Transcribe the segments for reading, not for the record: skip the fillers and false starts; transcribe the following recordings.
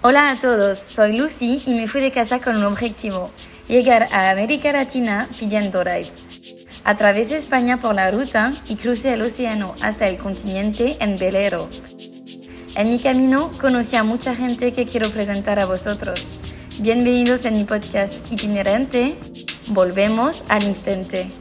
Hola a todos, soy Lucy y me fui de casa con un objetivo, llegar a América Latina pidiendo ride. Atravesé España por la ruta y crucé el océano hasta el continente en velero. En mi camino conocí a mucha gente que quiero presentar a vosotros. Bienvenidos en mi podcast itinerante. Volvemos al instante.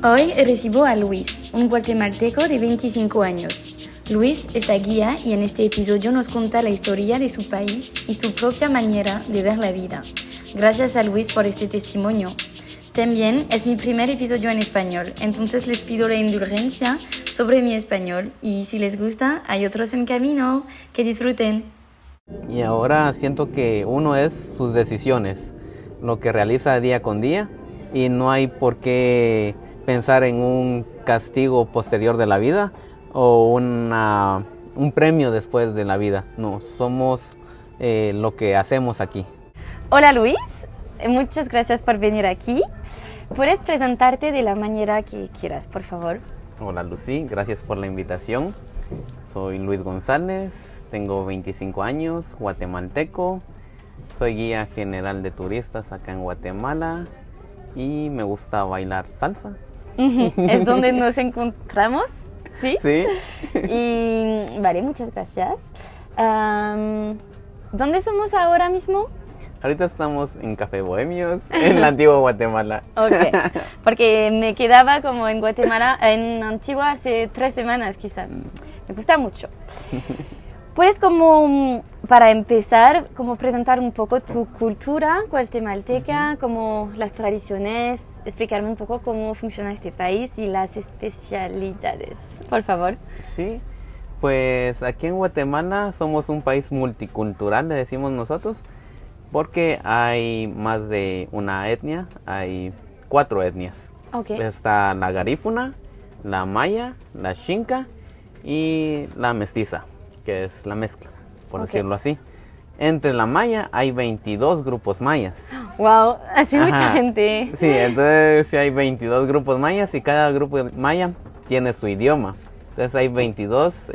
Hoy recibo a Luis, un guatemalteco de 25 años. Luis es la guía y en este episodio nos cuenta la historia de su país y su propia manera de ver la vida. Gracias a Luis por este testimonio. También es mi primer episodio en español, entonces les pido la indulgencia sobre mi español y si les gusta, hay otros en camino. Que disfruten. Y ahora siento que uno es sus decisiones, lo que realiza día con día y no hay por qué pensar en un castigo posterior de la vida o un premio después de la vida. No, somos lo que hacemos aquí. Hola Luis, muchas gracias por venir aquí. ¿Puedes presentarte de la manera que quieras, por favor? Hola Lucy, gracias por la invitación. Soy Luis González, tengo 25 años, guatemalteco. Soy guía general de turistas acá en Guatemala y me gusta bailar salsa. Es donde nos encontramos, ¿sí? Sí. Y vale, muchas gracias. ¿Dónde somos ahora mismo? Ahorita estamos en Café Bohemios, en la antigua Guatemala. Ok, porque me quedaba como en Guatemala, en Antigua hace 3 semanas quizás. Me gusta mucho. ¿Puedes como, para empezar, como presentar un poco tu cultura guatemalteca, como las tradiciones, explicarme un poco cómo funciona este país y las especialidades, por favor? Sí, pues aquí en Guatemala somos un país multicultural, le decimos nosotros, porque hay más de una etnia, hay 4 etnias. Okay. Está la garífuna, la maya, la xinca y la mestiza, que es la mezcla, por decirlo así. Entre la maya hay 22 grupos mayas. Wow, así Ajá. Mucha gente. Sí, entonces sí hay 22 grupos mayas y cada grupo maya tiene su idioma. Entonces hay 22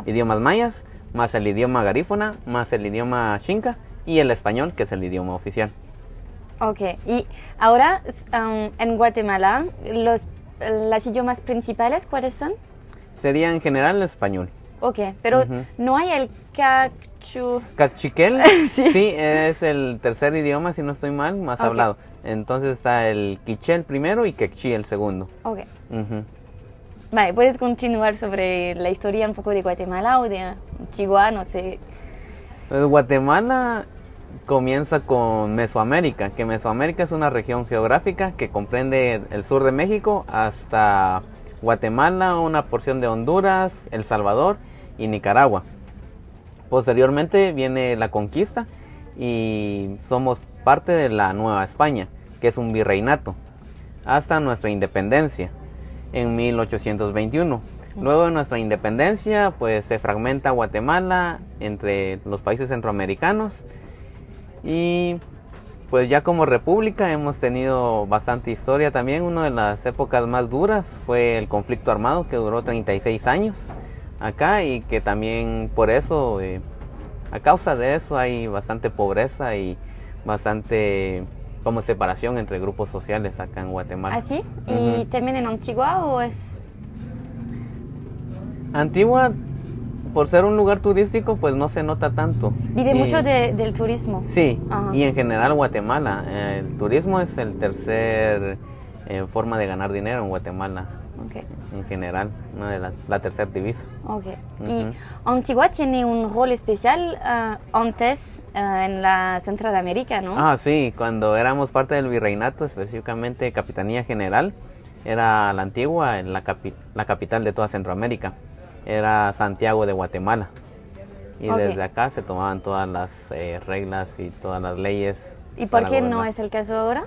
idiomas mayas, más el idioma garífuna, más el idioma xinca y el español, que es el idioma oficial. Ok, y ahora en Guatemala, los idiomas principales, ¿cuáles son? Sería en general el español. Ok, pero no hay el Cachiquel, Sí. sí, es el tercer idioma, si no estoy mal, más hablado. Entonces está el quiché primero y quechí el segundo. Ok. Vale, ¿puedes continuar sobre la historia un poco de Guatemala o de Chihuahua? No sé. Pues Guatemala comienza con Mesoamérica, que Mesoamérica es una región geográfica que comprende el sur de México hasta Guatemala, una porción de Honduras, El Salvador y Nicaragua. Posteriormente viene la conquista y somos parte de la Nueva España, que es un virreinato, hasta nuestra independencia en 1821. Luego de nuestra independencia, pues se fragmenta Guatemala entre los países centroamericanos y pues ya como república hemos tenido bastante historia también. Una de las épocas más duras fue el conflicto armado, que duró 36 años acá y que también por eso, a causa de eso hay bastante pobreza y bastante como separación entre grupos sociales acá en Guatemala. ¿Ah, sí? ¿Y también en Antigua o es...? Antigua, por ser un lugar turístico, pues no se nota tanto. Vive mucho del turismo. Sí, Ajá. y en general Guatemala. El turismo es el tercer forma de ganar dinero en Guatemala. Okay. En general, la tercera divisa. Okay. Y Antigua tiene un rol especial antes en la Centroamérica, ¿no? Ah, sí, cuando éramos parte del virreinato, específicamente Capitanía General, era la Antigua, la capital de toda Centroamérica. Era Santiago de Guatemala. Y desde acá se tomaban todas las reglas y todas las leyes. ¿Y por qué no es el caso ahora?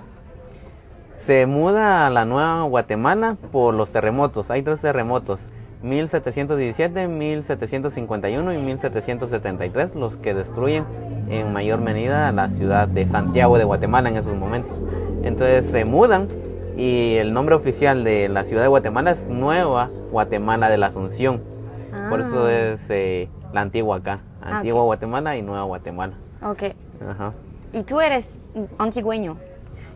Se muda a la Nueva Guatemala por los terremotos. Hay 3 terremotos, 1717, 1751 y 1773, los que destruyen en mayor medida la ciudad de Santiago de Guatemala en esos momentos. Entonces se mudan y el nombre oficial de la ciudad de Guatemala es Nueva Guatemala de la Asunción. Por eso es la antigua acá. Antigua Guatemala y Nueva Guatemala. Ok. Ajá. ¿Y tú eres antigüeño?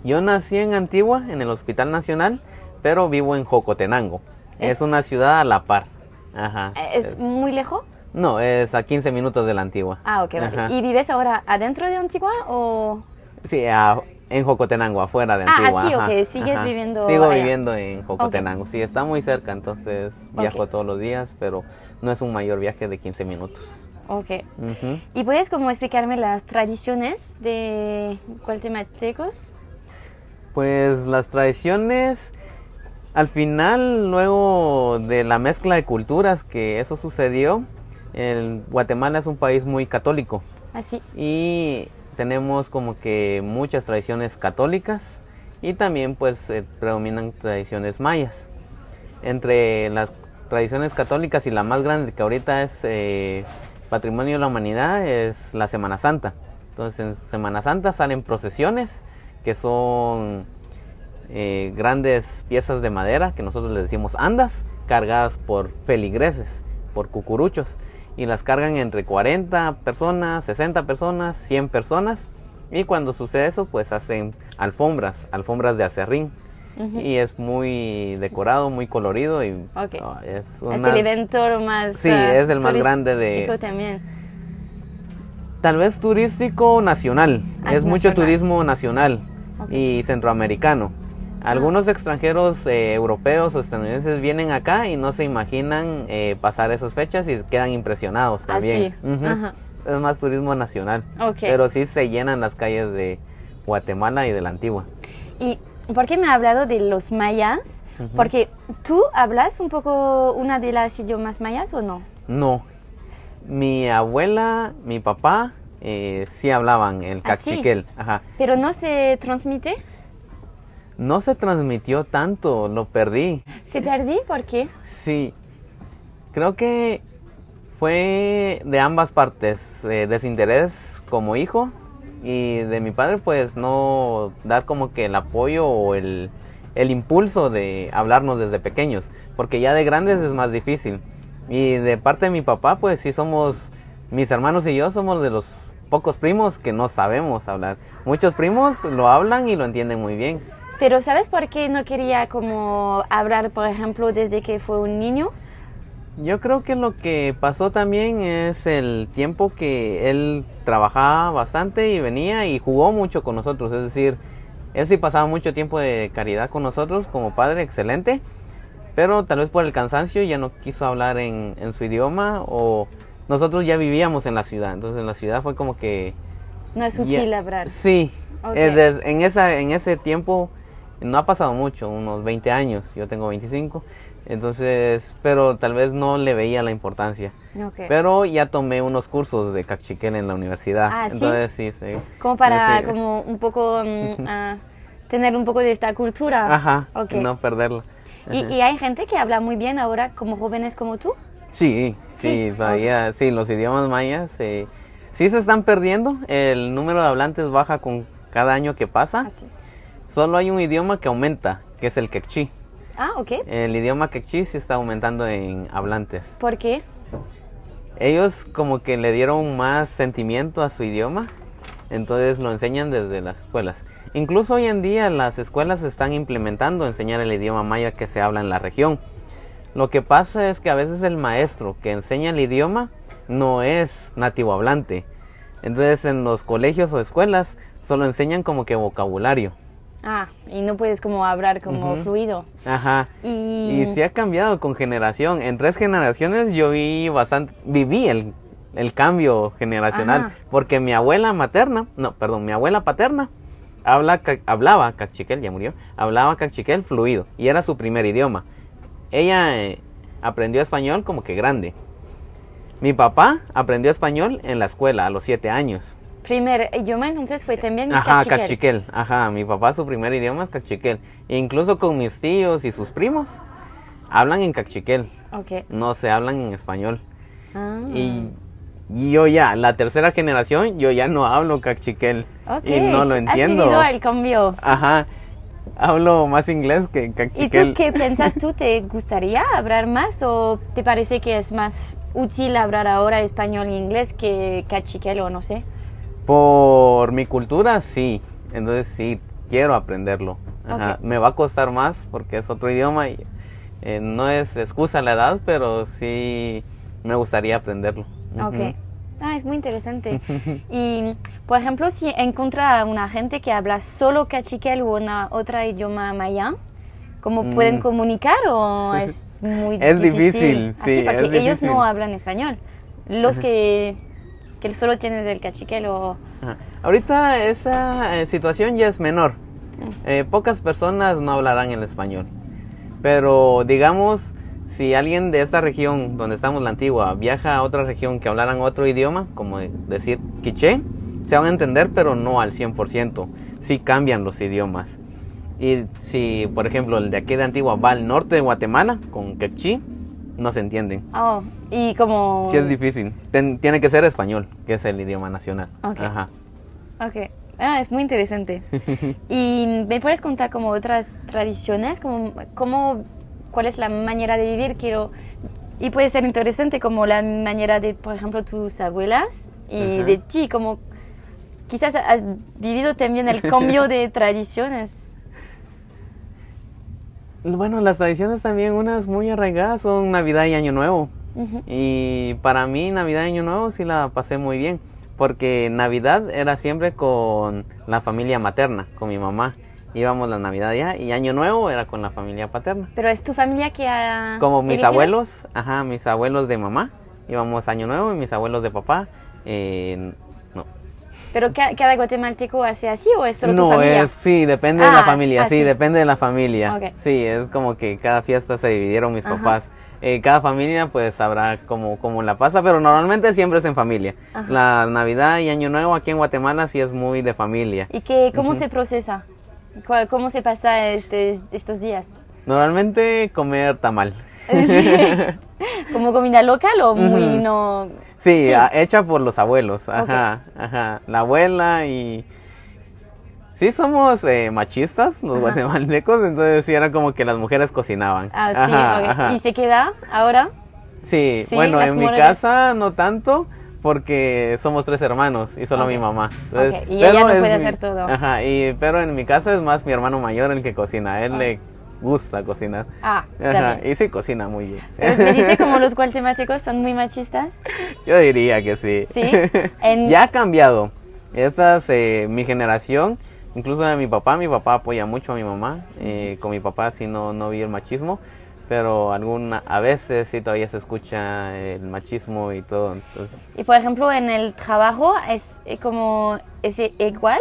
Yo nací en Antigua, en el Hospital Nacional, pero vivo en Jocotenango. Es una ciudad a la par. Ajá. ¿Es muy lejos? No, es a 15 minutos de la Antigua. Ah, ok, vale. Ajá. ¿Y vives ahora adentro de Antigua o...? Sí, en Jocotenango, afuera de Antigua. Sí, ajá, ok, sigues ajá. viviendo Sigo allá. viviendo en Jocotenango. Sí, está muy cerca, entonces viajo Ok. todos los días, pero no es un mayor viaje de 15 minutos. Ok. Ujú. ¿Y puedes como explicarme las tradiciones de guatemaltecos? Pues las tradiciones, al final, luego de la mezcla de culturas que eso sucedió, Guatemala es un país muy católico Así. y tenemos como que muchas tradiciones católicas y también pues predominan tradiciones mayas. Entre las tradiciones católicas y la más grande que ahorita es Patrimonio de la Humanidad es la Semana Santa. Entonces en Semana Santa salen procesiones que son grandes piezas de madera que nosotros les decimos andas, cargadas por feligreses, por cucuruchos, y las cargan entre 40 personas, 60 personas, 100 personas, y cuando sucede eso pues hacen alfombras de acerrín. Y es muy decorado, muy colorido y Ok. es Es el evento más... Sí, es el más grande turístico también. Tal vez turístico nacional, es mucho nacional. turismo nacional Ok. y centroamericano. Algunos extranjeros europeos o estadounidenses vienen acá y no se imaginan pasar esas fechas y quedan impresionados también. sí. Ujú. Ajá. Es más turismo nacional, Ok. pero sí se llenan las calles de Guatemala y de la Antigua. ¿Y por qué me ha hablado de los mayas? Porque tú hablas un poco una de las idiomas mayas o no? No, mi abuela, mi papá sí hablaban el ¿Ah, sí? cachiquel. Ajá. ¿Pero no se transmite? No se transmitió tanto, lo perdí. ¿Se perdí? ¿Por qué? Sí, creo que fue de ambas partes, desinterés como hijo y de mi padre pues no dar como que el apoyo o el impulso de hablarnos desde pequeños, porque ya de grandes es más difícil. Y de parte de mi papá pues sí somos, mis hermanos y yo somos de los pocos primos que no sabemos hablar. Muchos primos lo hablan y lo entienden muy bien. Pero ¿sabes por qué no quería como hablar, por ejemplo, desde que fue un niño? Yo creo que lo que pasó también es el tiempo que él trabajaba bastante y venía y jugó mucho con nosotros. Es decir, él sí pasaba mucho tiempo de caridad con nosotros como padre, excelente. Pero tal vez por el cansancio ya no quiso hablar en su idioma o nosotros ya vivíamos en la ciudad. Entonces en la ciudad fue como que... No es útil hablar. Sí, Ok. en ese tiempo no ha pasado mucho, unos 20 años, yo tengo 25, entonces, pero tal vez no le veía la importancia. Ok. Pero ya tomé unos cursos de cachiquel en la universidad. Ah, ¿sí? Entonces sí, sí. Como para Sí. como un poco tener un poco de esta cultura. Ajá, Ok. no perderla. ¿Y hay gente que habla muy bien ahora como jóvenes como tú? Sí, Sí, todavía, sí, los idiomas mayas sí se están perdiendo, el número de hablantes baja con cada año que pasa. Así. Solo hay un idioma que aumenta, que es el quechí. Ah, ok. El idioma quechí sí está aumentando en hablantes. ¿Por qué? Ellos como que le dieron más sentimiento a su idioma, entonces lo enseñan desde las escuelas. Incluso hoy en día las escuelas están implementando enseñar el idioma maya que se habla en la región. Lo que pasa es que a veces el maestro que enseña el idioma no es nativo hablante. Entonces en los colegios o escuelas solo enseñan como que vocabulario. Ah, y no puedes como hablar como fluido. Ajá. Y Y sí ha cambiado con generación. En 3 generaciones yo viví el cambio generacional. Ajá. Porque mi abuela paterna hablaba cachiquel, ya murió. Hablaba cachiquel fluido y era su primer idioma. Ella aprendió español como que grande. Mi papá aprendió español en la escuela a los 7 años. primer idioma entonces fue también Ajá, cachiquel. cachiquel. Ajá, mi papá su primer idioma es cachiquel. E incluso con mis tíos y sus primos hablan en cachiquel. Ok. No se hablan en español. Ah. Y yo ya, la tercera generación, yo ya no hablo cachiquel. Ok. Y no lo entiendo. Has vivido el cambio. Ajá. Hablo más inglés que ¿Y cachiquel. tú qué piensas tú? ¿Te gustaría hablar más o te parece que es más útil hablar ahora español e inglés que cachiquel o no sé? Por mi cultura, sí. Entonces sí, quiero aprenderlo. Ajá. Ok. Me va a costar más porque es otro idioma y no es excusa la edad, pero sí me gustaría aprenderlo. Ok. Ujú. Ah, es muy interesante. Y, por ejemplo, si encuentra a una gente que habla solo cachiquel o otro idioma maya, ¿cómo pueden comunicar o es muy Es difícil? difícil, sí, Porque es ellos difícil. no hablan español. Los que solo tienen el cachiquel o... Ajá. Ahorita esa situación ya es menor. Pocas personas no hablarán el español. Pero digamos, si alguien de esta región donde estamos la antigua viaja a otra región que hablaran otro idioma, como decir quiché, se van a entender, pero no al 100%. Sí cambian los idiomas. Y si, por ejemplo, el de aquí de Antigua va al norte de Guatemala con quechí, no se entienden. Oh, y como... Sí es difícil. Tiene que ser español, que es el idioma nacional. Ok. Ajá. Ok. Ah, es muy interesante. ¿Y me puedes contar como otras tradiciones? ¿Cuál es la manera de vivir? Y puede ser interesante como la manera de, por ejemplo, tus abuelas y Ajá. de ti, como quizás has vivido también el cambio de tradiciones. Bueno, las tradiciones también, unas muy arraigadas, son Navidad y Año Nuevo. Ujú. Y para mí, Navidad y Año Nuevo sí la pasé muy bien. Porque Navidad era siempre con la familia materna, con mi mamá. Íbamos la Navidad allá y Año Nuevo era con la familia paterna. Pero es tu familia que ha Como mis elegido? abuelos, ajá, mis abuelos de mamá, íbamos Año Nuevo y mis abuelos de papá, no. ¿Pero cada guatemalteco hace así o es solo tu No, familia? sí, depende de la Ah, familia, sí, sí. depende de la familia. Ok. Sí, es como que cada fiesta se dividieron mis Ajá. papás. Cada familia pues sabrá cómo la pasa, pero normalmente siempre es en familia. Ajá. La Navidad y Año Nuevo aquí en Guatemala sí es muy de familia. ¿Y cómo se procesa? ¿Cómo se pasa estos días? Normalmente comer tamal. Sí. ¿Como comida local o muy Ujú. no? Sí, Sí. hecha por los abuelos, ajá, ajá, la abuela y... Sí somos machistas, los Ajá. guatemaltecos, entonces sí era como que las mujeres cocinaban. Ah, sí, Ajá, ok. ajá. ¿Y se queda ahora? Sí, Sí, bueno, las en mi mujeres. casa no tanto, porque somos 3 hermanos y solo Ok. mi mamá. Ok, y ella pero no es puede hacer todo. Ajá, pero en mi casa es más mi hermano mayor el que cocina, a él le gusta cocinar. Ah, está Ajá, bien. y sí cocina muy bien. Pero me dice como los guatemaltecos son muy machistas. Yo diría que sí. Sí. Ya ha cambiado. Mi generación, incluso de mi papá apoya mucho a mi mamá. Con mi papá sí no vi el machismo, pero a veces sí todavía se escucha el machismo y todo. Entonces, Y por ejemplo, en el trabajo es como es igual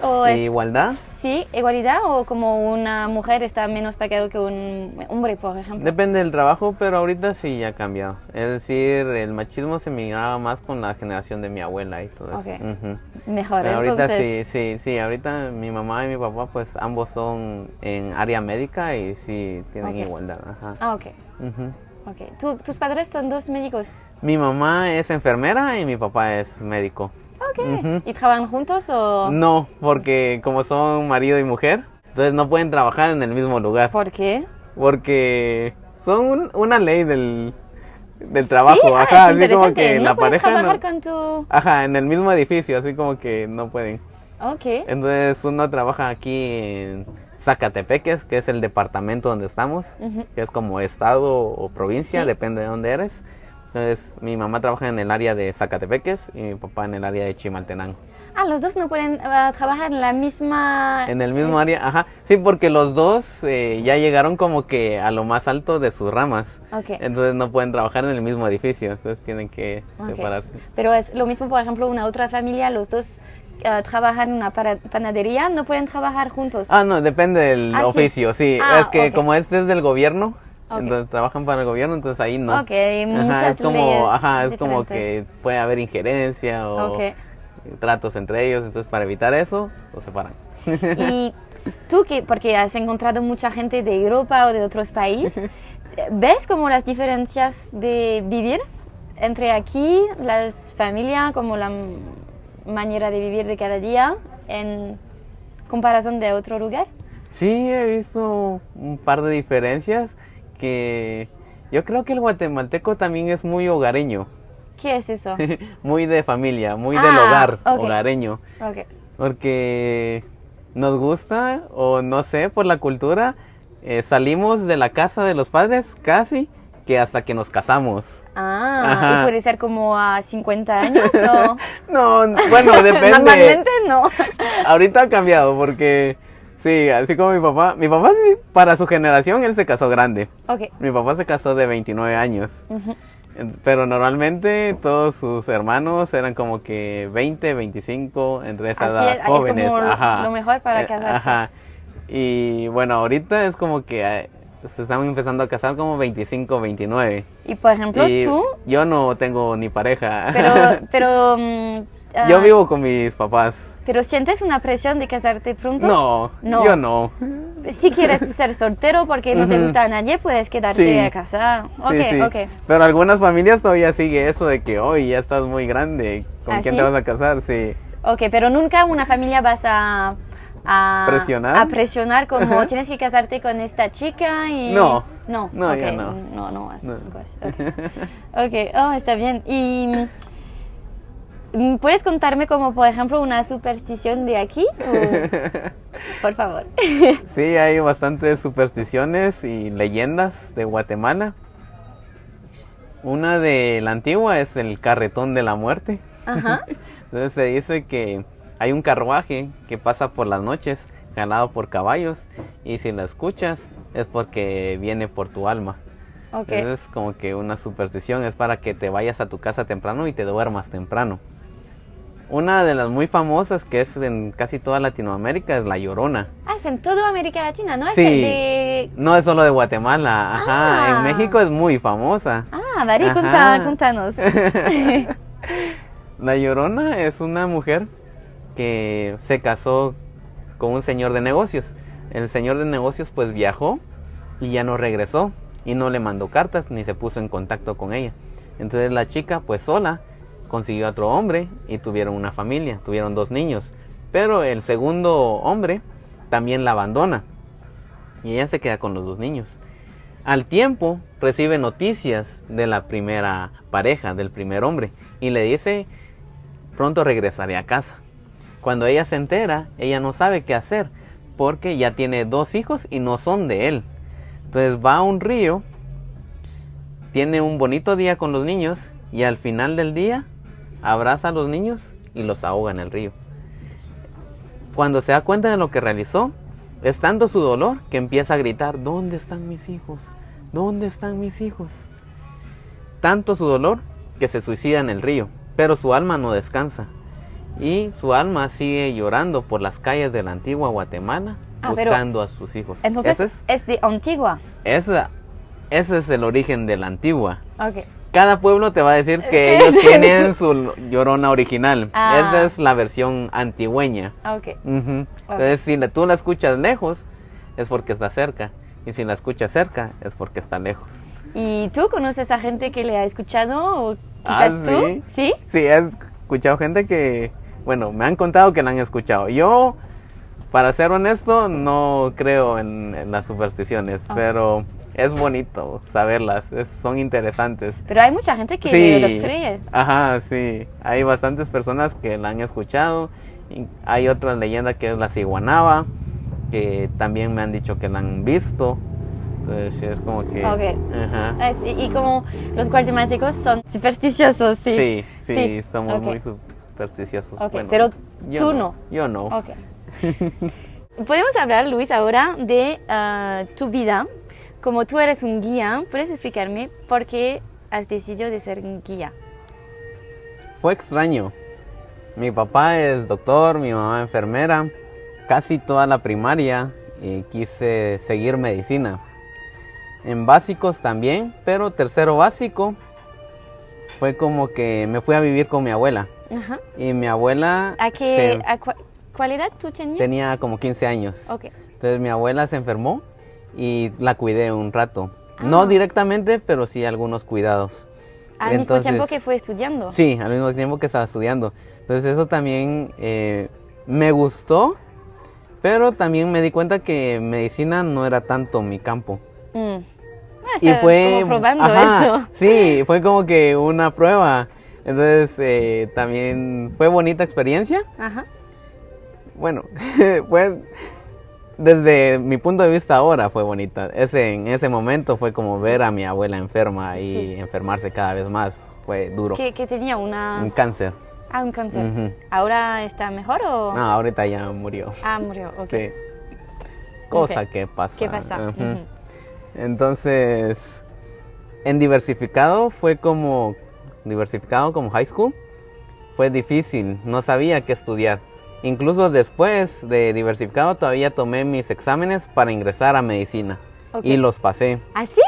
o es igualdad. sí, igualdad o como una mujer está menos pagado que un hombre, por ejemplo. Depende del trabajo, pero ahorita sí ya ha cambiado. Es decir, el machismo se miraba más con la generación de mi abuela y todo eso. Ok. Ujú. Mejor, Pero ahorita entonces. sí, ahorita mi mamá y mi papá pues ambos son en área médica y sí tienen Ok. igualdad. Ajá. Ah, ok. Ujú. Ok. ¿Tus padres son dos médicos? Mi mamá es enfermera y mi papá es médico. Ok. Ujú. ¿Y trabajan juntos o...? No, porque como son marido y mujer, entonces no pueden trabajar en el mismo lugar. ¿Por qué? Porque son una ley del trabajo. Sí, Ajá, es así como interesante. que ¿No la puedes pareja trabajar no. con tu...? Ajá, en el mismo edificio, así como que no pueden. Ok. Entonces uno trabaja aquí en Zacatepeques, que es el departamento donde estamos, Ujú. que es como estado o provincia, Sí. depende de dónde eres. Entonces mi mamá trabaja en el área de Zacatepeques y mi papá en el área de Chimaltenango. Ah, los dos no pueden trabajar en la misma... En el mismo área, ajá. Sí, porque los dos ya llegaron como que a lo más alto de sus ramas. Ok. Entonces no pueden trabajar en el mismo edificio, entonces tienen que Ok. separarse. Pero es lo mismo, por ejemplo, una otra familia, los dos trabajan en una panadería, no pueden trabajar juntos. Ah, no, depende del Ah, sí. oficio, sí. Ah, Es que ok. como este es del gobierno, Ok. entonces trabajan para el gobierno, entonces ahí no. Ok, muchas es como, leyes es como diferentes. que puede haber injerencia o Ok. tratos entre ellos, entonces para evitar eso, los separan. Y tú, porque has encontrado mucha gente de Europa o de otros países, ¿ves como las diferencias de vivir entre aquí, las familias, como la manera de vivir de cada día en comparación de otro lugar? Sí, he visto un par de diferencias que Yo creo que el guatemalteco también es muy hogareño. ¿Qué es eso? Muy de familia, muy del hogar, ok. hogareño. Ok. Porque nos gusta, o no sé, por la cultura, salimos de la casa de los padres casi que hasta que nos casamos. Ah, ¿y puede ser como a 50 años o...? No, bueno, depende. Normalmente no. Ahorita ha cambiado porque, sí, así como mi papá sí, para su generación él se casó grande. Ok. Mi papá se casó de 29 años. Ujú. Pero normalmente todos sus hermanos eran como que 20, 25, entre esa Así edad, es jóvenes. como Ajá. lo mejor para casarse. Ajá. Y bueno, ahorita es como que se están empezando a casar como 25, 29. Y por ejemplo, Y tú, yo no tengo ni pareja. pero Yo vivo con mis papás. ¿pero sientes una presión de casarte pronto? No, yo no. Si quieres ser soltero porque no te Ujú. gusta a nadie, puedes quedarte Sí. a casa. Ok, Sí, sí. ok. Pero algunas familias todavía sigue eso de que hoy ya estás muy grande. ¿Con ¿Ah, quién sí? te vas a casar? Sí. Ok, pero nunca una familia vas a ¿Presionar? a presionar como tienes que casarte con esta chica y... No. No, No, ok, ya no. No, así, No. ok. Ok, oh, está bien. Y... ¿puedes contarme como, por ejemplo, una superstición de aquí? Por favor. Sí, hay bastantes supersticiones y leyendas de Guatemala. Una de la antigua es el carretón de la muerte. Ajá. Entonces se dice que hay un carruaje que pasa por las noches, jalado por caballos, y si la escuchas es porque viene por tu alma. Ok. Entonces como que una superstición es para que te vayas a tu casa temprano y te duermas temprano. Una de las muy famosas que es en casi toda Latinoamérica es La Llorona. Ah, es en toda América Latina, ¿no? Es Sí, de... no es solo de Guatemala, ajá, Ah. en México es muy famosa. Ah, Dari, Ajá. contanos. La Llorona es una mujer que se casó con un señor de negocios. El señor de negocios pues viajó y ya no regresó y no le mandó cartas ni se puso en contacto con ella. Entonces la chica pues sola consiguió a otro hombre y tuvieron una familia, tuvieron 2 niños. Pero el segundo hombre también la abandona y ella se queda con los 2 niños. Al tiempo recibe noticias de la primera pareja, del primer hombre, y le dice, pronto regresaré a casa. Cuando ella se entera, ella no sabe qué hacer, porque ya tiene 2 hijos y no son de él. Entonces va a un río, tiene un bonito día con los niños, y al final del día abraza a los niños y los ahoga en el río. Cuando se da cuenta de lo que realizó, es tanto su dolor que empieza a gritar, ¿dónde están mis hijos? ¿Dónde están mis hijos? Tanto su dolor que se suicida en el río, pero su alma no descansa. Y su alma sigue llorando por las calles de la antigua Guatemala, buscando a sus hijos. Entonces es de Antigua. Ese es el origen de la antigua. Ok. Cada pueblo te va a decir que ellos tienen su llorona original. Ah. Esa es la versión antigüeña. Ok. Ujú. Entonces, si tú la escuchas lejos, es porque está cerca. Y si la escuchas cerca, es porque está lejos. ¿Y tú conoces a gente que le ha escuchado? ¿O quizás tú? ¿sí? ¿Sí? Sí, he escuchado gente que, bueno, me han contado que la han escuchado. Yo, para ser honesto, no creo en las supersticiones, pero es bonito saberlas, son interesantes. Pero hay mucha gente que Sí, lo cree. ajá, sí. Hay bastantes personas que la han escuchado. Y hay otra leyenda que es la ciguanaba, que también me han dicho que la han visto. Entonces es como que... Ok. Ajá. Y como los guatemaltecos son supersticiosos, sí. Sí, somos ok. muy supersticiosos. Ok, Bueno, pero yo tú no. Yo no. Ok. Podemos hablar, Luis, ahora de tu vida. Como tú eres un guía, ¿puedes explicarme por qué has decidido de ser un guía? Fue extraño. Mi papá es doctor, mi mamá enfermera. Casi toda la primaria quise seguir medicina. En básicos también, pero tercero básico fue como que me fui a vivir con mi abuela. Ajá. Y mi abuela ¿Cuál edad tú tenías? tenía como 15 años. Ok. Entonces mi abuela se enfermó y la cuidé un rato. No directamente, pero sí algunos cuidados. Al mismo tiempo que fue estudiando. Sí, al mismo tiempo que estaba estudiando. Entonces eso también me gustó, pero también me di cuenta que medicina no era tanto mi campo. Está Y fue como probando ajá, eso. sí, fue como que una prueba. Entonces también fue bonita experiencia. Ajá. Bueno, pues desde mi punto de vista ahora fue bonita. En ese momento fue como ver a mi abuela enferma y Sí. enfermarse cada vez más. Fue duro. ¿Qué tenía? Un cáncer. Un cáncer. Ujú. ¿Ahora está mejor o...? Ah, ahorita ya murió. Murió, ok. Sí. Cosa Ok. que pasa. ¿Qué pasa? Ujú. Ujú. Entonces, en diversificado como high school, fue difícil, no sabía qué estudiar. Incluso después de diversificado todavía tomé mis exámenes para ingresar a medicina Ok. y los pasé. ¿Ah, sí?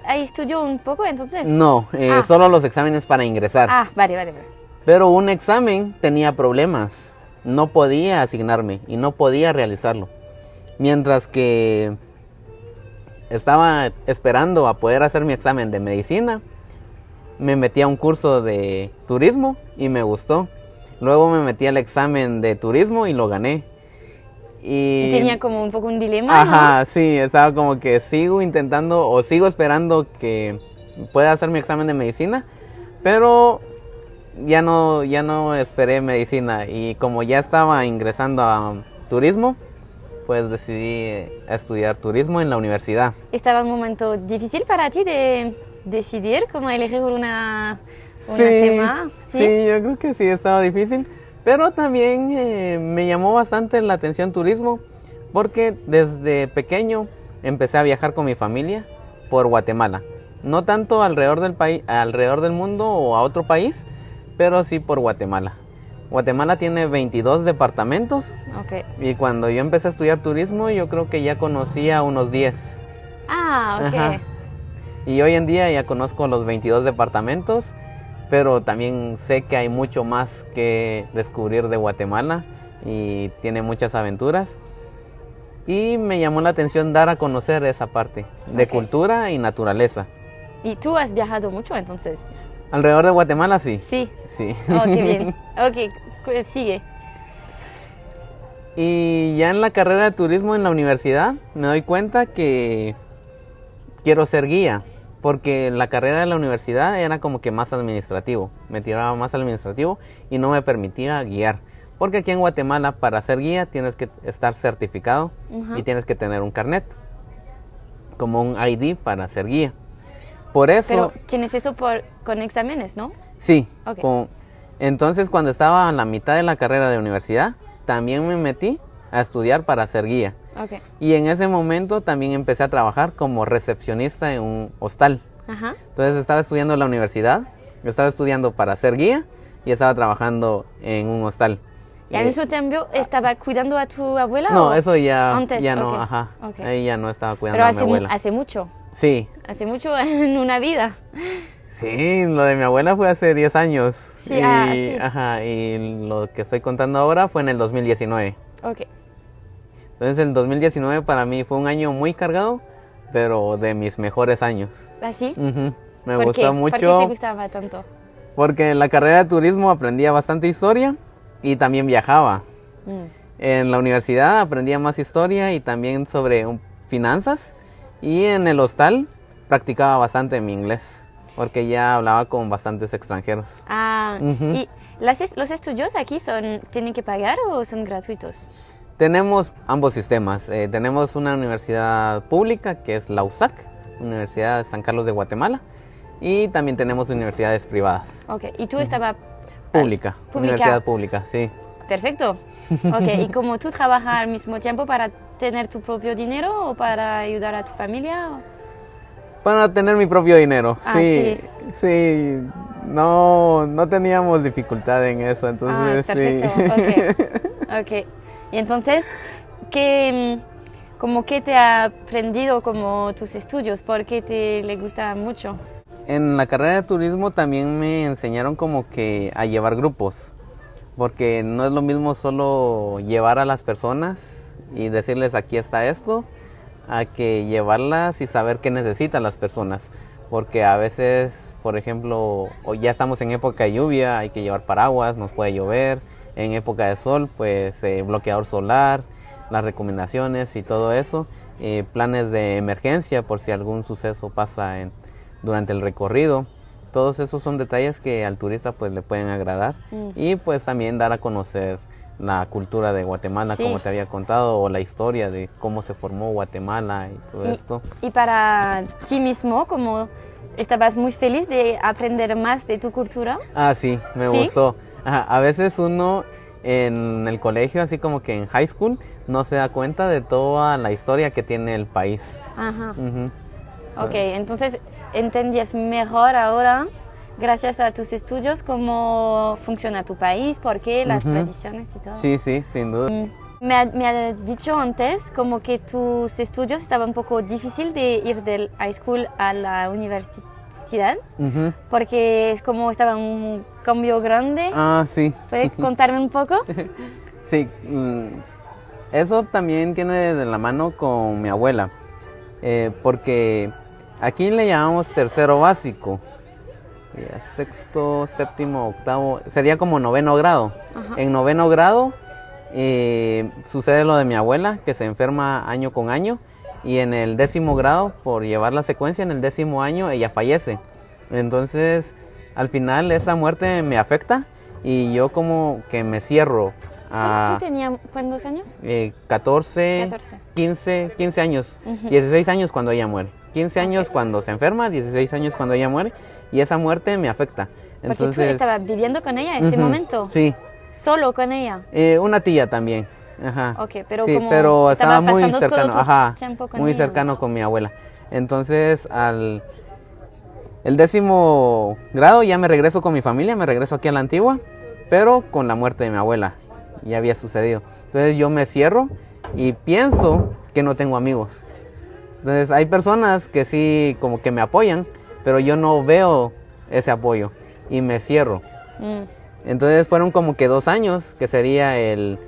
Ahí estudió un poco entonces. No, Ah. solo los exámenes para ingresar. Vale. Pero un examen tenía problemas, no podía asignarme y no podía realizarlo. Mientras que estaba esperando a poder hacer mi examen de medicina, me metí a un curso de turismo y me gustó. Luego me metí al examen de turismo y lo gané. Y tenía como un poco un dilema, ¿no? Ajá, sí, estaba como que sigo intentando o sigo esperando que pueda hacer mi examen de medicina, pero ya no esperé medicina y como ya estaba ingresando a turismo, pues decidí estudiar turismo en la universidad. ¿Estaba un momento difícil para ti de decidir cómo elegir una Sí, tema? sí, yo creo que sí estaba difícil, pero también me llamó bastante la atención turismo porque desde pequeño empecé a viajar con mi familia por Guatemala. No tanto alrededor del país, alrededor del mundo o a otro país, pero sí por Guatemala. Guatemala tiene 22 departamentos Ok. y cuando yo empecé a estudiar turismo yo creo que ya conocía unos 10. Ok. Ajá. Y hoy en día ya conozco los 22 departamentos, pero también sé que hay mucho más que descubrir de Guatemala y tiene muchas aventuras. Y me llamó la atención dar a conocer esa parte de Ok. cultura y naturaleza. ¿Y tú has viajado mucho entonces? Alrededor de Guatemala sí. Sí. Sí. Oh, qué bien. Ok, pues sigue. Y ya en la carrera de turismo en la universidad me doy cuenta que quiero ser guía, porque la carrera de la universidad era como que más administrativo, me tiraba más administrativo y no me permitía guiar. Porque aquí en Guatemala para ser guía tienes que estar certificado Ajá. y tienes que tener un carnet, como un ID para ser guía. Por eso, Pero tienes eso con exámenes, ¿no? sí, Ok. entonces cuando estaba a la mitad de la carrera de universidad, también me metí a estudiar para ser guía. Ok. Y en ese momento también empecé a trabajar como recepcionista en un hostal. Ajá. Entonces estaba estudiando en la universidad, estaba estudiando para ser guía y estaba trabajando en un hostal. ¿Y al mismo tiempo estaba cuidando a tu abuela? No, o eso ya antes? no, Ok. ajá. Ok. Ahí ya no estaba cuidando Pero a mi abuela. hace mucho. Sí, En una vida. sí, lo de mi abuela fue hace 10 años. Sí, y, sí. Ajá, y lo que estoy contando ahora fue en el 2019. Ok. Entonces el 2019 para mí fue un año muy cargado, pero de mis mejores años. ¿Así? Ujú. Me ¿Por gustó qué? mucho. ¿Por qué te gustaba tanto? Porque en la carrera de turismo aprendía bastante historia y también viajaba. En la universidad aprendía más historia y también sobre finanzas. Y en el hostal practicaba bastante mi inglés, porque ya hablaba con bastantes extranjeros. Ujú. ¿Y los estudios aquí tienen que pagar o son gratuitos? Tenemos ambos sistemas. Tenemos una universidad pública que es la USAC, Universidad de San Carlos de Guatemala. Y también tenemos universidades privadas. Ok. ¿Y tú estabas Pública, universidad pública, sí. Perfecto. Ok. ¿Y como tú trabajas al mismo tiempo para tener tu propio dinero o para ayudar a tu familia? Para tener mi propio dinero, Sí. sí. No teníamos dificultad en eso, entonces Es perfecto. sí. Ok. Y entonces, ¿qué te ha aprendido como tus estudios? ¿Por qué le gusta mucho? En la carrera de turismo también me enseñaron como que a llevar grupos, porque no es lo mismo solo llevar a las personas y decirles aquí está esto, a que llevarlas y saber qué necesitan las personas, porque a veces, por ejemplo, ya estamos en época de lluvia, hay que llevar paraguas, nos puede llover, en época de sol, pues bloqueador solar, las recomendaciones y todo eso, planes de emergencia por si algún suceso pasa durante el recorrido. Todos esos son detalles que al turista pues le pueden agradar y pues también dar a conocer la cultura de Guatemala, como te había contado, o la historia de cómo se formó Guatemala y todo esto. Y para ti mismo, como estabas muy feliz de aprender más de tu cultura. Ah, sí, me gustó. Ajá, a veces uno en el colegio, así como que en high school, no se da cuenta de toda la historia que tiene el país. Ajá. Ok, entonces entendías mejor ahora, gracias a tus estudios, cómo funciona tu país, por qué, las tradiciones y todo. Sí, sí, sin duda. Me ha dicho antes como que tus estudios estaban un poco difícil de ir del high school a la universidad, porque es como estaba un cambio grande. Ah, sí. ¿Puedes contarme un poco? Sí, eso también tiene de la mano con mi abuela, porque aquí le llamamos tercero básico, sexto, séptimo, octavo, sería como noveno grado. En noveno grado sucede lo de mi abuela, que se enferma año con año, y en el 10º grado, por llevar la secuencia, en el 10º año ella fallece. Entonces al final esa muerte me afecta y yo como que me cierro. ¿Tú tenías cuántos años? 14, 15 años, 16 años cuando ella muere. 15 años cuando se enferma, 16 años cuando ella muere, y esa muerte me afecta. Entonces, ¿porque tú estabas viviendo con ella en este momento? Sí. ¿Solo con ella? Una tía también. Ajá. Ok, pero sí, como pero estaba muy cercano, muy ella, cercano con mi abuela. Entonces, el 10º grado ya me regreso con mi familia, me regreso aquí a la Antigua, pero con la muerte de mi abuela, ya había sucedido. Entonces yo me cierro y pienso que no tengo amigos. Entonces hay personas que sí como que me apoyan, pero yo no veo ese apoyo y me cierro. Entonces fueron como que 2 años, que sería el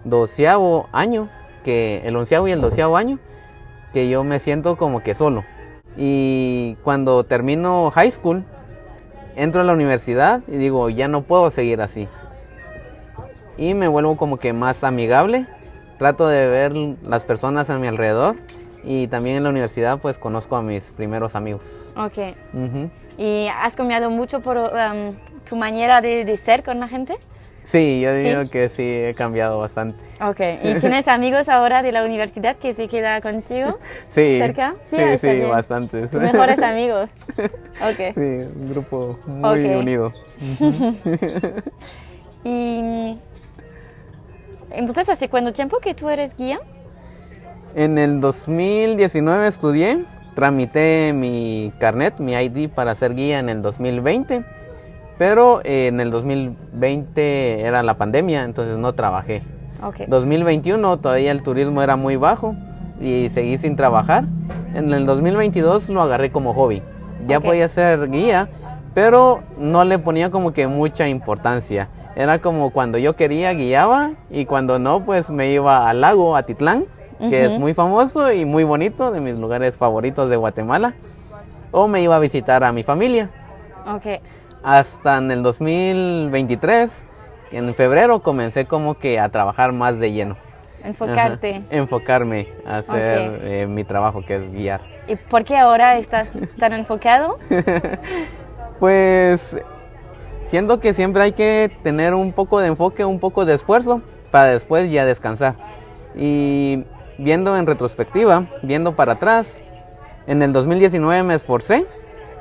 12º año, el 11º y el 12º año, que yo me siento como que solo. Y cuando termino high school, entro a la universidad y digo, ya no puedo seguir así. Y me vuelvo como que más amigable, trato de ver las personas a mi alrededor. Y también en la universidad pues conozco a mis primeros amigos. Ok. ¿Y has cambiado mucho por tu manera de ser con la gente? Sí, yo digo que sí, he cambiado bastante. Ok. ¿Y tienes amigos ahora de la universidad que te queda contigo? Sí. ¿Cerca? Sí, bastantes. Tus mejores amigos. Ok. Sí, un grupo muy unido. Y entonces, ¿hace cuánto tiempo que tú eres guía? En el 2019 estudié, tramité mi carnet, mi ID para ser guía en el 2020, pero en el 2020 era la pandemia, entonces no trabajé. 2021 todavía el turismo era muy bajo y seguí sin trabajar. En el 2022 lo agarré como hobby. Ya podía ser guía, pero no le ponía como que mucha importancia. Era como cuando yo quería guiaba y cuando no pues me iba al lago Atitlán, que es muy famoso y muy bonito, de mis lugares favoritos de Guatemala, o me iba a visitar a mi familia. Hasta en el 2023, en febrero, comencé como que a trabajar más de lleno. Enfocarme a hacer mi trabajo, que es guiar. ¿Y por qué ahora estás tan enfocado? Pues siento que siempre hay que tener un poco de enfoque, un poco de esfuerzo, para después ya descansar. Y viendo en retrospectiva, viendo para atrás, en el 2019 me esforcé,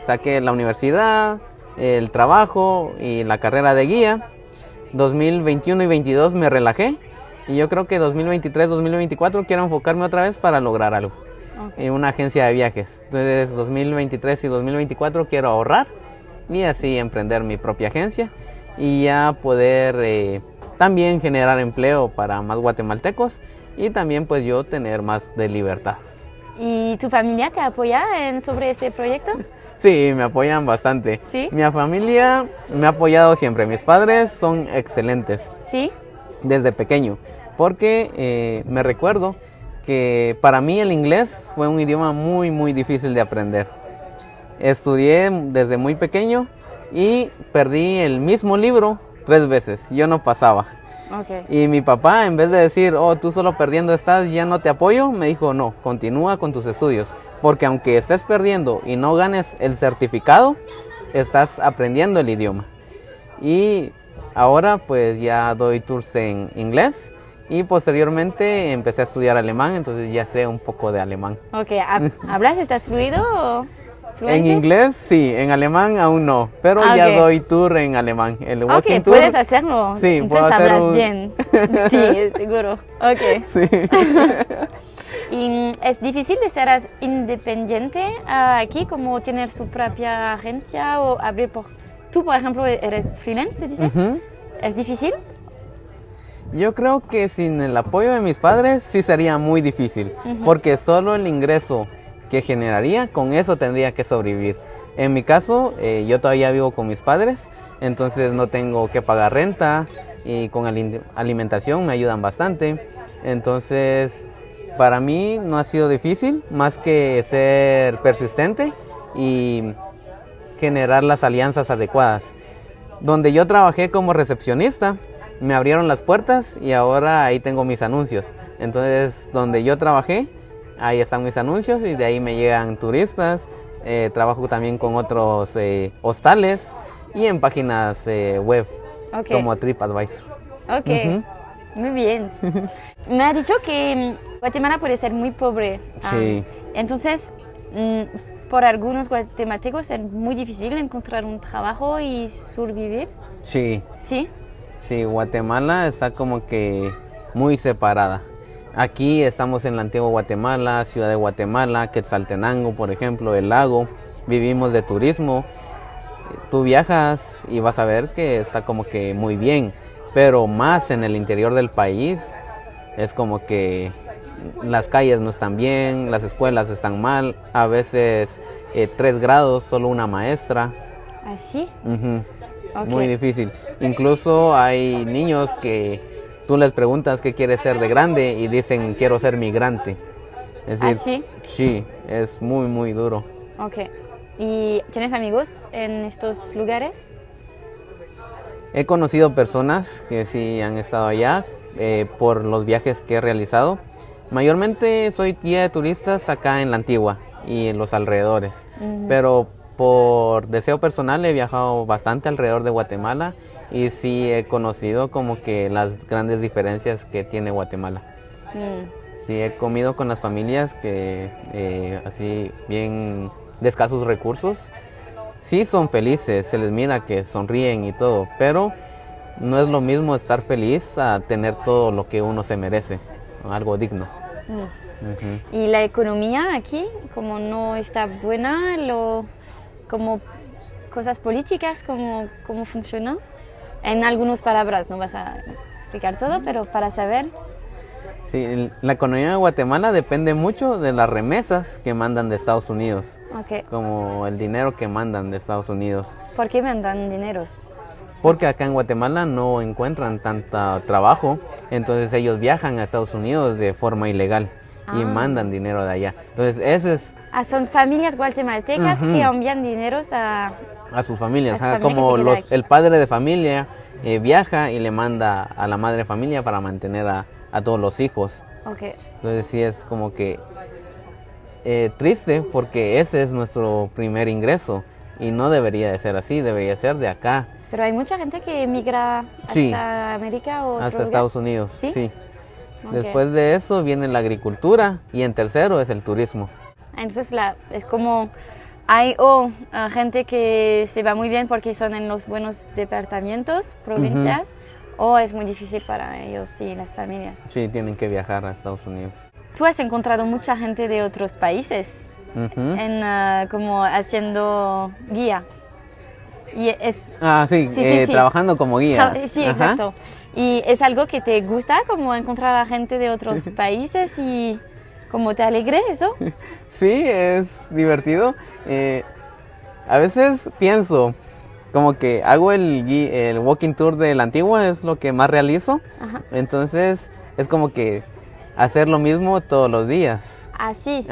saqué la universidad, el trabajo y la carrera de guía. 2021 y 2022 me relajé y yo creo que 2023, 2024 quiero enfocarme otra vez para lograr algo. En una agencia de viajes. Entonces 2023 y 2024 quiero ahorrar y así emprender mi propia agencia y ya poder también generar empleo para más guatemaltecos y también pues yo tener más de libertad. ¿Y tu familia te apoya sobre este proyecto? Sí, me apoyan bastante. ¿Sí? Mi familia me ha apoyado siempre. Mis padres son excelentes. ¿Sí? Desde pequeño. Porque me recuerdo que para mí el inglés fue un idioma muy, muy difícil de aprender. Estudié desde muy pequeño y perdí el mismo libro 3 veces, yo no pasaba. Okay. Y mi papá, en vez de decir, oh, tú solo perdiendo estás, ya no te apoyo, me dijo, no, continúa con tus estudios. Porque aunque estés perdiendo y no ganes el certificado, estás aprendiendo el idioma. Y ahora pues ya doy tours en inglés y posteriormente empecé a estudiar alemán, entonces ya sé un poco de alemán. Ok, ¿hablas? ¿Estás fluido o fluente? En inglés sí, en alemán aún no, pero ya doy tour en alemán. El walking tour, puedes hacerlo. Sí, entonces puedo hacer hablas bien. Sí, seguro. Ok. Sí. ¿Y es difícil de ser independiente aquí, como tener su propia agencia o abrir Tú, por ejemplo, eres freelance, ¿se dice? ¿Es difícil? Yo creo que sin el apoyo de mis padres sí sería muy difícil, porque solo el ingreso que generaría, con eso tendría que sobrevivir. En mi caso, yo todavía vivo con mis padres, entonces no tengo que pagar renta y con alimentación me ayudan bastante. Entonces, para mí no ha sido difícil, más que ser persistente y generar las alianzas adecuadas. Donde yo trabajé como recepcionista, me abrieron las puertas y ahora ahí tengo mis anuncios. Entonces, donde yo trabajé, ahí están mis anuncios y de ahí me llegan turistas. Trabajo también con otros hostales y en páginas web como TripAdvisor. Ok, muy bien. Me has dicho que Guatemala puede ser muy pobre. Sí. Entonces, por algunos guatemaltecos es muy difícil encontrar un trabajo y sobrevivir. Sí. ¿Sí? Sí, Guatemala está como que muy separada. Aquí estamos en la antigua Guatemala, Ciudad de Guatemala, Quetzaltenango, por ejemplo, el lago. Vivimos de turismo. Tú viajas y vas a ver que está como que muy bien, pero más en el interior del país es como que las calles no están bien, las escuelas están mal, a veces 3 grados, solo una maestra. ¿Ah, sí? Okay. Muy difícil. Incluso hay niños que tú les preguntas qué quieres ser de grande y dicen quiero ser migrante. Es decir, ¿Ah, sí? Sí, es muy muy duro. Ok. ¿Y tienes amigos en estos lugares? He conocido personas que sí han estado allá por los viajes que he realizado. Mayormente soy guía de turistas acá en la Antigua y en los alrededores, pero por deseo personal he viajado bastante alrededor de Guatemala y sí he conocido como que las grandes diferencias que tiene Guatemala. Sí he comido con las familias que así bien de escasos recursos. Sí son felices, se les mira que sonríen y todo, pero no es lo mismo estar feliz a tener todo lo que uno se merece, algo digno. ¿Y la economía aquí, como no está buena, como cosas políticas, cómo funciona? En algunas palabras, no vas a explicar todo, pero para saber. Sí, la economía de Guatemala depende mucho de las remesas que mandan de Estados Unidos, como el dinero que mandan de Estados Unidos. ¿Por qué mandan dineros? Porque acá en Guatemala no encuentran tanto trabajo, entonces ellos viajan a Estados Unidos de forma ilegal y mandan dinero de allá. Entonces ese es... son familias guatemaltecas que envían dineros a sus familias, como el padre de familia viaja y le manda a la madre de familia para mantener a todos los hijos. Entonces sí es como que triste porque ese es nuestro primer ingreso y no debería de ser así, debería ser de acá. Pero hay mucha gente que emigra hasta América o hasta Estados Unidos. Sí. Después de eso viene la agricultura y en tercero es el turismo. Entonces es como hay gente que se va muy bien porque son en los buenos departamentos, provincias, o es muy difícil para ellos y las familias. Sí, tienen que viajar a Estados Unidos. Tú has encontrado mucha gente de otros países como haciendo guía. Y es... sí, trabajando como guía. Sí, exacto. ¿Y es algo que te gusta, como encontrar a gente de otros países y como te alegre eso? Sí, es divertido. A veces pienso como que hago el walking tour de la Antigua, es lo que más realizo. Entonces es como que hacer lo mismo todos los días. Sí.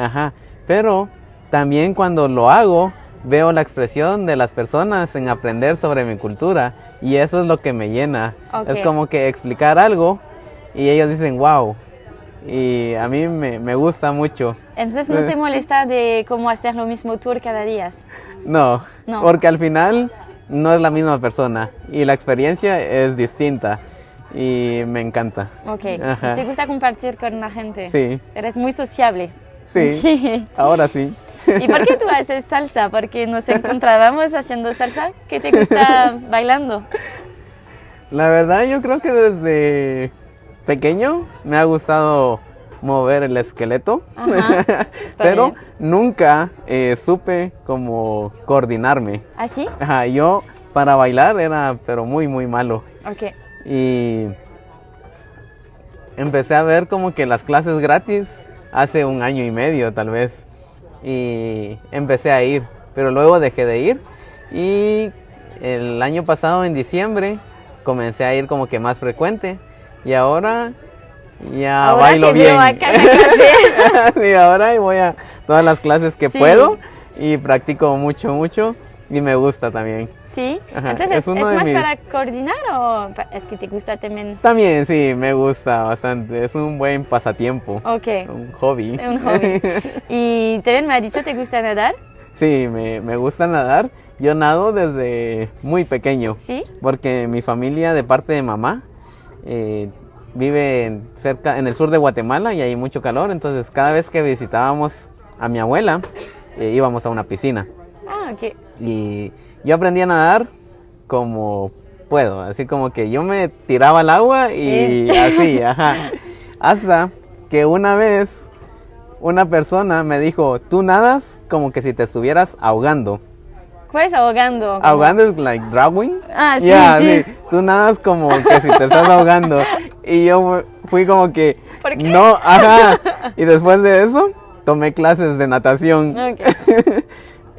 Pero también cuando lo hago, veo la expresión de las personas en aprender sobre mi cultura y eso es lo que me llena. Okay. Es como que explicar algo y ellos dicen wow y a mí me gusta mucho. Entonces no te molesta de cómo hacer lo mismo tour cada día. No, No, porque al final no es la misma persona y la experiencia es distinta y me encanta. Ok, Ajá. ¿te gusta compartir con la gente? Sí. Eres muy sociable. Sí, Sí. ahora sí. ¿Y por qué tú haces salsa? Porque nos encontrábamos haciendo salsa. ¿Qué te gusta bailando? La verdad yo creo que desde pequeño me ha gustado mover el esqueleto, Ajá, está pero bien. nunca supe cómo coordinarme. ¿Así? Ajá, yo para bailar era pero muy malo Ok. y empecé a ver como que las clases gratis hace 1 año y medio tal vez y empecé a ir, pero luego dejé de ir y el año pasado en diciembre comencé a ir como que más frecuente y ahora ya Ahora bailo te bien. veo a cada clase. Sí, ahora voy a todas las clases que Sí. puedo y practico mucho y me gusta también. ¿Sí? Ajá, Entonces, es uno ¿es de más mis- para coordinar o es que te gusta también? También sí, me gusta bastante, es un buen pasatiempo, Ok, un hobby. un hobby. Y también me ha dicho, ¿te gusta nadar? Sí, me gusta nadar, yo nado desde muy pequeño, ¿Sí? porque mi familia de parte de mamá vive cerca, en el sur de Guatemala y hay mucho calor, entonces cada vez que visitábamos a mi abuela íbamos a una piscina. Ah, ok. Y yo aprendí a nadar como puedo, así como que yo me tiraba al agua y así, ajá. Hasta que una vez una persona me dijo, tú nadas como que si te estuvieras ahogando. ¿Cuál es ahogando? Como- Ahogando es like drowning. Ah, sí, Ya, sí. Tú nadas como que si te estás ahogando. Y yo fui como que, ¿Por qué? no, ajá. Y después de eso, tomé clases de natación. Ok,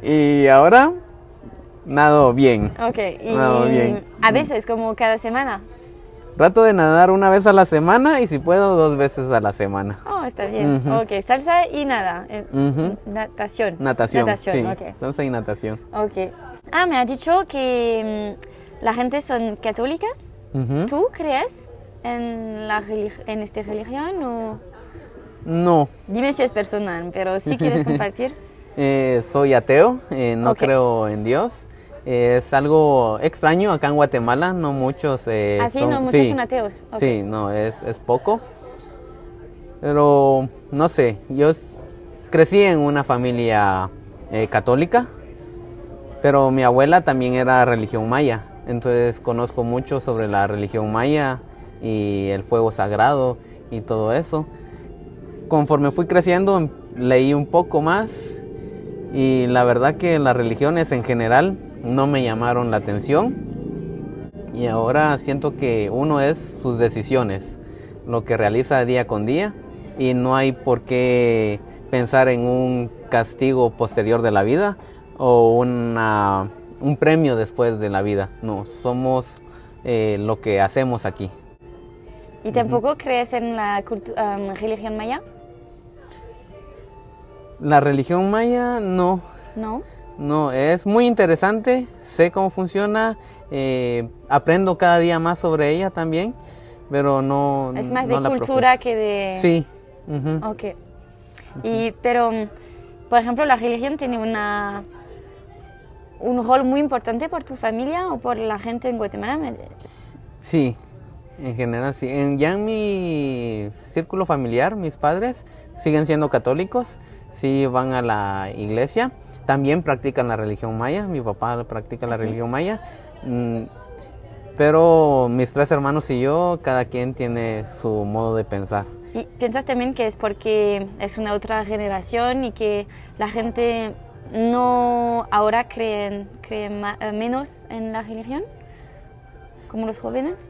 Y ahora nado bien. ok. Y Nado bien. a veces, como cada semana. Trato de nadar una vez a la semana y si puedo 2 veces a la semana. Oh, está bien. Ujú. Ok, salsa y nada. Ujú. Natación. Natación, sí. ok. Salsa y natación. Ok. Ah, me ha dicho que la gente son católicas. Ujú. ¿Tú crees en en esta religión o...? No, Dime si es personal, pero si quieres compartir. soy ateo, no Ok. creo en Dios. Es algo extraño acá en Guatemala, no muchos Así, son, no, muchos sí, son ateos. Ok. Sí, no, es poco. Pero no sé, crecí en una familia católica, pero mi abuela también era religión maya, entonces conozco mucho sobre la religión maya y el fuego sagrado y todo eso. Conforme fui creciendo leí un poco más y la verdad que las religiones en general no me llamaron la atención y ahora siento que uno es sus decisiones, lo que realiza día con día y no hay por qué pensar en un castigo posterior de la vida o un premio después de la vida. No, somos lo que hacemos aquí. ¿Y tampoco crees en la religión maya? La religión maya no. No. No, es muy interesante, sé cómo funciona, aprendo cada día más sobre ella también, pero no. Es más no de la cultura profeso. que de... Sí. Ujú. Ok. Pero, por ejemplo, la religión tiene un rol muy importante por tu familia o por la gente en Guatemala. Sí, en general sí. Ya en mi círculo familiar, mis padres siguen siendo católicos, sí van a la iglesia, también practican la religión maya, mi papá practica la ¿Ah, sí? religión maya, pero mis 3 hermanos y yo, cada quien tiene su modo de pensar. ¿Y piensas también que es porque es una otra generación y que la gente no ahora cree menos en la religión? ¿Como los jóvenes?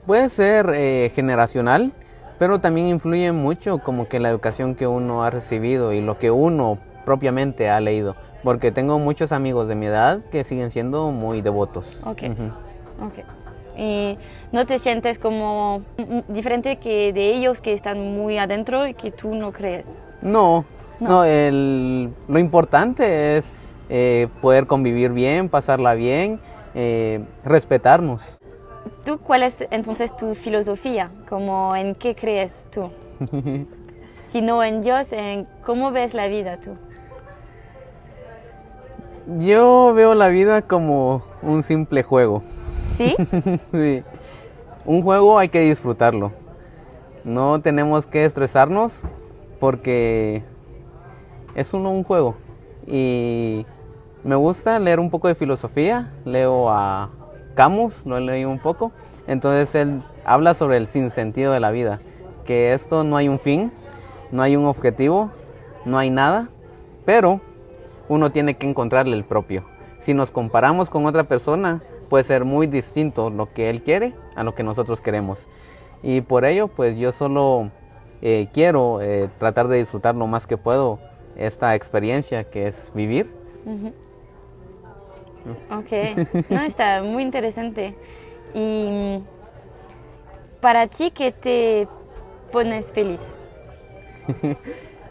Puede ser generacional, pero también influye mucho como que la educación que uno ha recibido y lo que uno propiamente ha leído. Porque tengo muchos amigos de mi edad que siguen siendo muy devotos. Ok. Ujú. Ok. ¿Y no te sientes como diferente que de ellos que están muy adentro y que tú no crees? No, No, lo importante es poder convivir bien, pasarla bien, respetarnos. ¿Tú cuál es entonces tu filosofía? ¿Cómo, en qué crees tú? Si no en Dios, ¿en cómo ves la vida tú? Yo veo la vida como un simple juego. ¿Sí? Sí. Un juego hay que disfrutarlo. No tenemos que estresarnos porque es solo un juego. Y me gusta leer un poco de filosofía. Leo a Camus, lo he leído un poco. Entonces él habla sobre el sinsentido de la vida. Que esto no hay un fin, no hay un objetivo, no hay nada. Pero uno tiene que encontrarle el propio. Si nos comparamos con otra persona, puede ser muy distinto lo que él quiere a lo que nosotros queremos. Y por ello, pues yo solo quiero tratar de disfrutar lo más que puedo esta experiencia que es vivir. Ok, no, está muy interesante. Y para ti, ¿qué te pones feliz?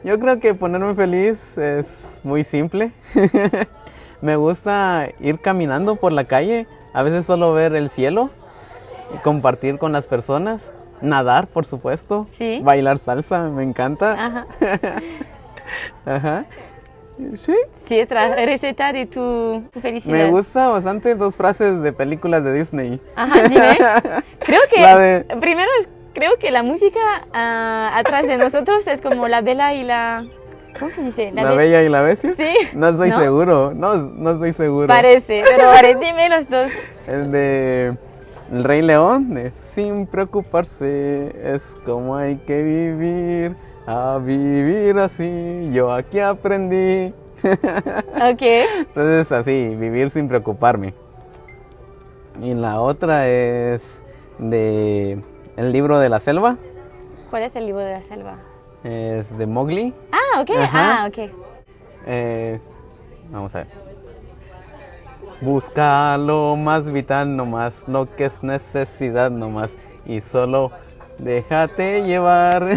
Yo creo que ponerme feliz es muy simple. Me gusta ir caminando por la calle, a veces solo ver el cielo, compartir con las personas, nadar, por supuesto, ¿Sí? Bailar salsa, me encanta. Ajá. Ajá. Sí. Sí, es la receta de tu felicidad. Me gusta bastante dos frases de películas de Disney. Ajá, dime. Creo que primero creo que la música atrás de nosotros es como la Bella y la... ¿Cómo se dice? ¿La Bella y la Bestia? Sí. No estoy ¿No? seguro, no estoy seguro. Parece, pero a ver, dime los dos. El de El Rey León, de sin preocuparse, es como hay que vivir, a vivir así, yo aquí aprendí. Ok. Entonces así, vivir sin preocuparme. Y la otra es de El libro de la selva. ¿Cuál es el libro de la selva? Es de Mowgli. Ah, ok. Ajá. Ah, ok. Vamos a ver. Busca lo más vital nomás, lo que es necesidad nomás, y solo déjate llevar.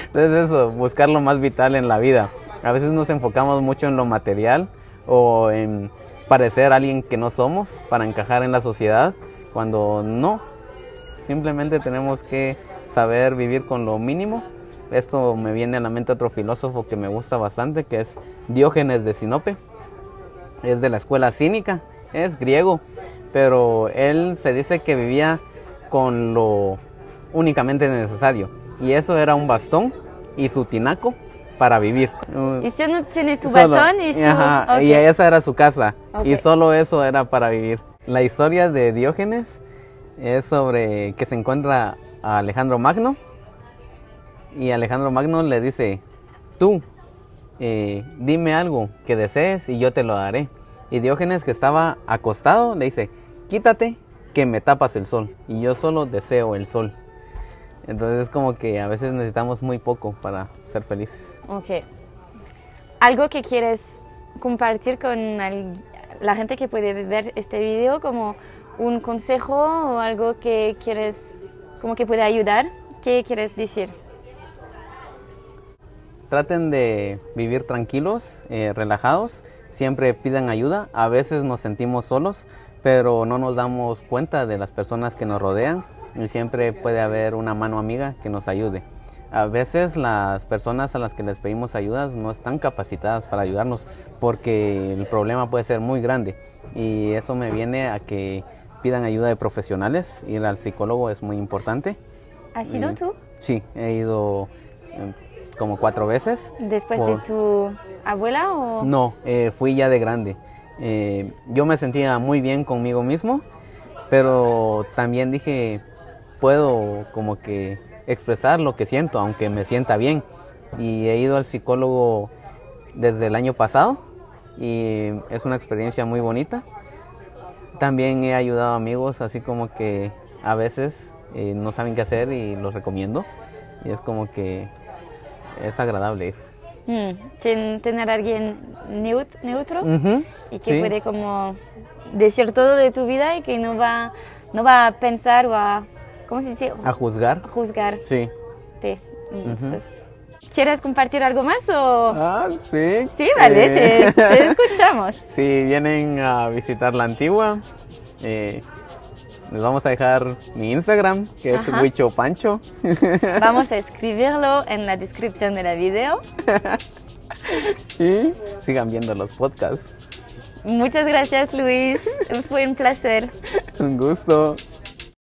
Entonces eso, buscar lo más vital en la vida. A veces nos enfocamos mucho en lo material o en parecer alguien que no somos para encajar en la sociedad, cuando no. Simplemente tenemos que saber vivir con lo mínimo. Esto me viene a la mente otro filósofo que me gusta bastante, que es Diógenes de Sinope. Es de la escuela cínica, es griego, pero él se dice que vivía con lo únicamente necesario. Y eso era un bastón y su tinaco para vivir. Y si no tiene su Solo, batón y su... ajá, Okay. y esa era su casa. Okay. Y solo eso era para vivir. La historia de Diógenes es sobre que se encuentra a Alejandro Magno. Y Alejandro Magno le dice, tú, dime algo que desees y yo te lo daré. Y Diógenes, que estaba acostado, le dice, quítate que me tapas el sol. Y yo solo deseo el sol. Entonces es como que a veces necesitamos muy poco para ser felices. Ok. ¿Algo que quieres compartir con la gente que puede ver este video, como un consejo o algo que quieres, como que puede ayudar? ¿Qué quieres decir? Traten de vivir tranquilos, relajados, siempre pidan ayuda. A veces nos sentimos solos, pero no nos damos cuenta de las personas que nos rodean y siempre puede haber una mano amiga que nos ayude. A veces las personas a las que les pedimos ayuda no están capacitadas para ayudarnos porque el problema puede ser muy grande, y eso me viene a que pidan ayuda de profesionales. Ir al psicólogo es muy importante. ¿Has ido tú? Sí, he ido como 4 veces. ¿Después de tu abuela o...? No, fui ya de grande. Yo me sentía muy bien conmigo mismo, pero también dije, puedo como que expresar lo que siento, aunque me sienta bien. Y he ido al psicólogo desde el año pasado y es una experiencia muy bonita. También he ayudado a amigos, así como que a veces no saben qué hacer y los recomiendo. Y es como que es agradable ir. Tener a alguien neutro y que sí. puede como decir todo de tu vida y que no va a pensar o a, ¿cómo se dice? ¿A juzgar? Juzgar. Sí. Entonces, ¿Quieres compartir algo más o...? Sí. Sí, vale, te escuchamos. Si vienen a visitar la Antigua, les vamos a dejar mi Instagram, que es Huicho Pancho. Vamos a escribirlo en la descripción del video. Y sigan viendo los podcasts. Muchas gracias, Luis. Fue un placer. Un gusto.